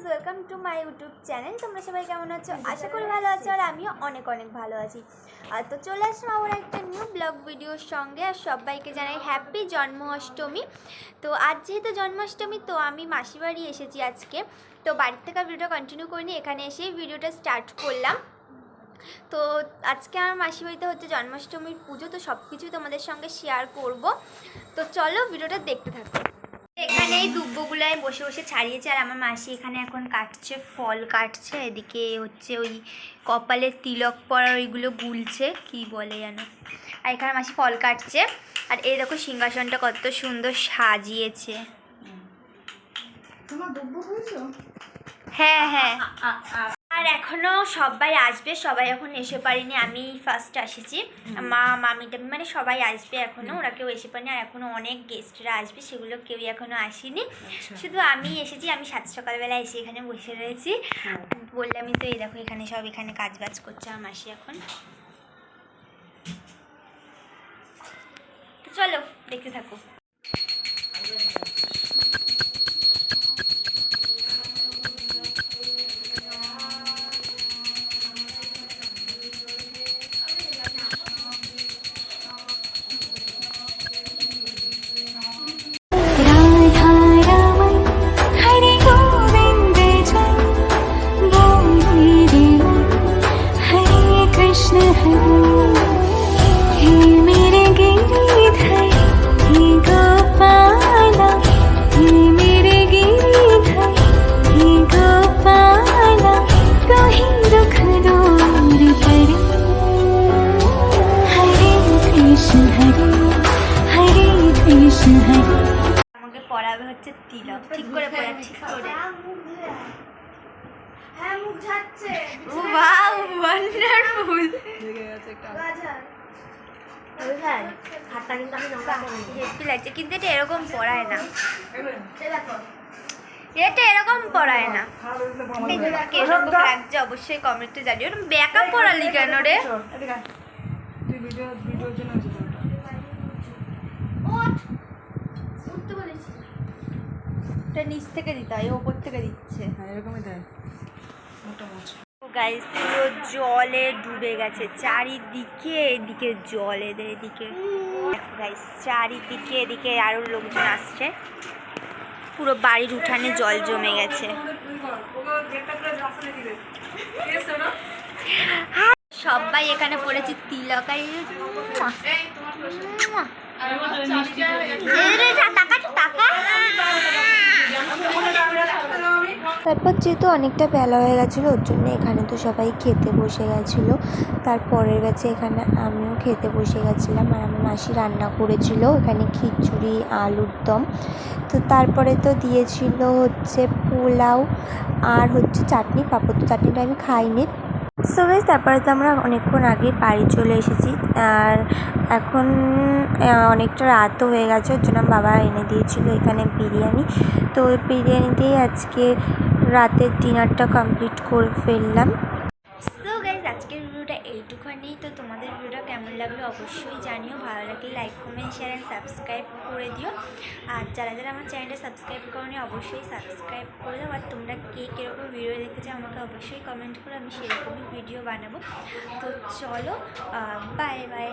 Guys, welcome to my YouTube channel. তোমরা সবাই কেমন আছো? আশা করি ভালো আছো, আর আমিও অনেক ভালো আছি। আর তো চলে আসলাম আমার একটা নিউ ব্লগ ভিডিওর সঙ্গে। আর সবাইকে জানাই হ্যাপি জন্মাষ্টমী। তো আজ যেহেতু জন্মাষ্টমী, তো আমি মাসি বাড়ি এসেছি আজকে। তো বাড়ির থেকে ভিডিওটা কন্টিনিউ করিনি, এখানে এসেই ভিডিওটা স্টার্ট করলাম। তো আজকে আমার মাসি বাড়িতে হচ্ছে জন্মাষ্টমীর পুজো, তো সব কিছুই তোমাদের সঙ্গে শেয়ার করব। তো চলো ভিডিওটা দেখতে থাকো। এখানে এই দুব্বগুলাই বসে বসে ছাড়িয়েছে, আর আমার মাসি এখানে এখন কাটছে, ফল কাটছে। এদিকে হচ্ছে ওই কপালে তিলক পরার ওইগুলো গুলছে, কি বলে জানো। আর এখানে মাসি ফল কাটছে। আর এই দেখো সিংহাসনটা কত সুন্দর সাজিয়েছে। হ্যাঁ হ্যাঁ, আর এখনও সবাই আসবে, সবাই এখন এসে পারিনি, আমি ফার্স্ট এসেছি। মা মামি টামি মানে সবাই আসবে এখনও, ওরা কেউ এসে পারেনি। আর এখনও অনেক গেস্টরা আসবে, সেগুলো কেউই এখনও আসেনি। শুধু আমি এসেছি, আমি সকালবেলা এসে এখানে বসে রয়েছি। বললামই তো, এই দেখো এখানে সব এখানে কাজ বাজ করছে আমার মাসি এখন। তো চলো দেখতে থাকো। আমাকে পড়াবে হচ্ছে তিলক, ঠিক করে পড়া, ঠিক করে। হ্যাঁ, মুখ ঝাড়ছে। Wow, wonderful. হেভি লাগছে, কিন্তু এটা এরকম পড়ায় না, এটা এরকম পড়ায় না। কিরকম লাগছে অবশ্যই কমেন্টে জানিও। ব্যাকআপ পড়ালি কেন রে? এটা নিচ থেকে দিতে হয়, ওপর থেকে দিচ্ছে। এরকমই দেয়। গাইস, পুরো জলে ডুবে গেছে চারিদিকে, এদিকে জল, এদিকে গাইস চারিদিকে, এদিকে আরো লোকজন আসছে। পুরো বাড়ির উঠানে জল জমে গেছে। সবাই এখানে পড়েছি তিলক। তারপর যেহেতু অনেকটা বেলা হয়ে গেছিলো, ওর জন্য এখানে তো সবাই খেতে বসে গেছিলো। তারপরের ব্যাচে এখানে আমিও খেতে বসে গেছিলাম। আর আমার মাসি রান্না করেছিল এখানে খিচুড়ি, আলুর দম। তো তারপরে তো দিয়েছিল হচ্ছে পোলাও আর হচ্ছে চাটনি, পাঁপড়। তো চাটনিটা আমি খাইনি। সো গাইস, তারপরে তো আমরা অনেকক্ষণ আগে বাড়ি চলে এসেছি। আর এখন অনেকটা রাতও হয়ে গেছে, ওর জন্য বাবা এনে দিয়েছিল এখানে বিরিয়ানি। তো ওই বিরিয়ানি দিয়েই আজকে রাতের ডিনারটা কমপ্লিট করে ফেললাম। সো গাইস, আজকের ভিডিওটা এইটুখানি। তো তোমাদের ভিডিওটা কেমন লাগলো অবশ্যই জানিও। ভালো লাগলে like, comment, share and subscribe করে দিও। আর যারা আমার চ্যানেলটা সাবস্ক্রাইব করোনি অবশ্যই সাবস্ক্রাইব করে দাও। আর তোমরা কে কীরকম ভিডিও দেখতে চাও আমাকে অবশ্যই কমেন্ট করো, আমি সেরকমই ভিডিও বানাবো। তো চলো, বাই বাই।